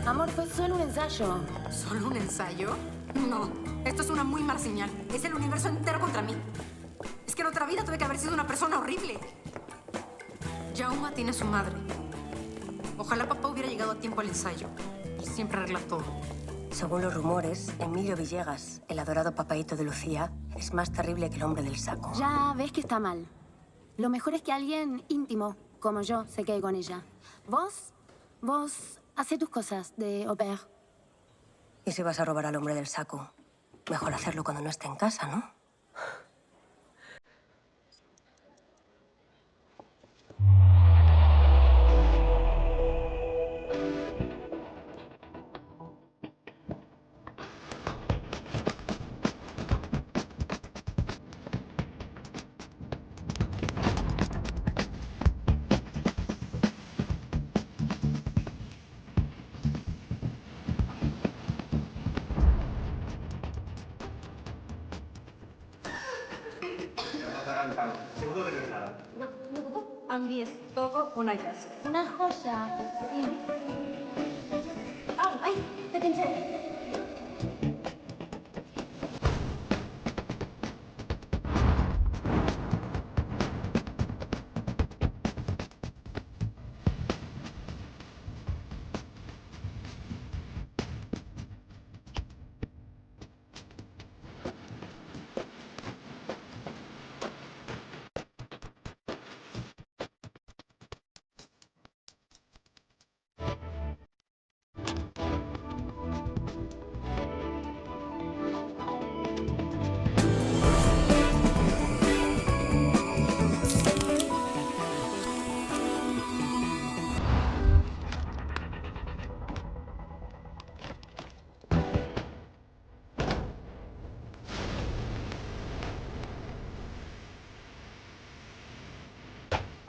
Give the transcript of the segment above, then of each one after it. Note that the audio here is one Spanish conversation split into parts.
Amor, fue solo un ensayo. ¿Solo un ensayo? No, esto es una muy mala señal. Es el universo entero contra mí. Es que en otra vida tuve que haber sido una persona horrible. Jauma tiene su madre. Ojalá papá hubiera llegado a tiempo al ensayo. Él siempre arregla todo. Según los rumores, Emilio Villegas, el adorado papaíto de Lucía, es más terrible que el hombre del saco. Ya ves que está mal. Lo mejor es que alguien íntimo, como yo, se quede con ella. Vos, hace tus cosas de au pair. ¿Y si vas a robar al hombre del saco? Mejor hacerlo cuando no esté en casa, ¿no? Andy es todo un hallazgo. Una joya. Sí. ¡Ay! ¡Te pinché!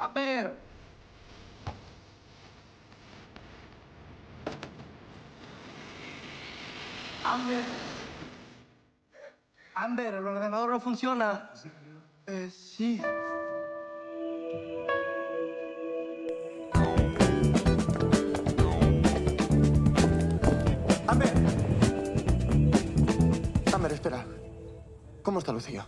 Amber. Amber. Amber, el ordenador no funciona. Sí. Amber. Amber, espera. ¿Cómo está Lucía?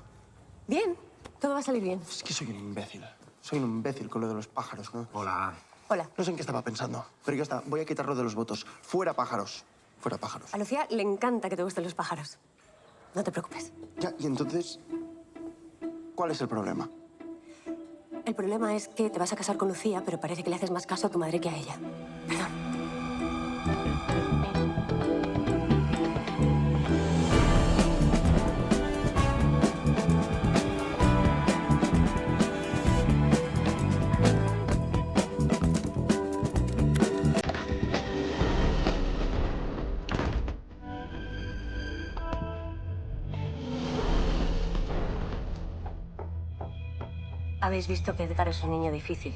Bien, todo va a salir bien. Es que soy un imbécil. Soy un imbécil con lo de los pájaros, ¿no? Hola. Hola. No sé en qué estaba pensando, pero ya está. Voy a quitarlo de los votos. Fuera pájaros. Fuera pájaros. A Lucía le encanta que te gusten los pájaros. No te preocupes. Ya, y entonces, ¿cuál es el problema? El problema es que te vas a casar con Lucía, pero parece que le haces más caso a tu madre que a ella. Perdón. Habéis visto que Edgar es un niño difícil.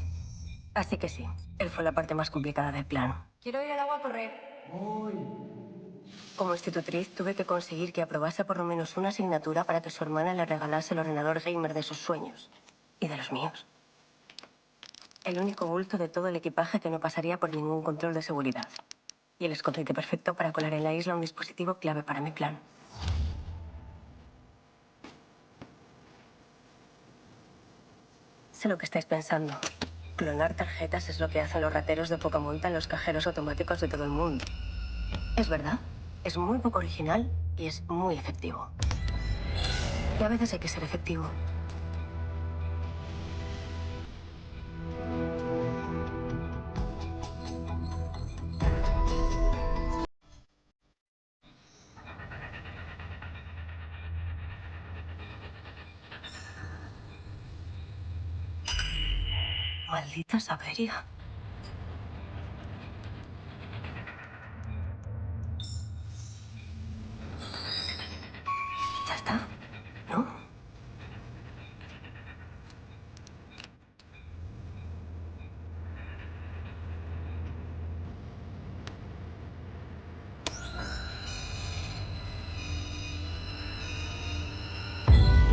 Así que sí, él fue la parte más complicada del plan. Quiero ir al agua a correr. Como institutriz, tuve que conseguir que aprobase por lo menos una asignatura para que su hermana le regalase el ordenador gamer de sus sueños. Y de los míos. El único bulto de todo el equipaje que no pasaría por ningún control de seguridad. Y el escondite perfecto para colar en la isla un dispositivo clave para mi plan. Sé lo que estáis pensando. Clonar tarjetas es lo que hacen los rateros de poca monta en los cajeros automáticos de todo el mundo. Es verdad. Es muy poco original y es muy efectivo. Y a veces hay que ser efectivo. Maldita Saberia.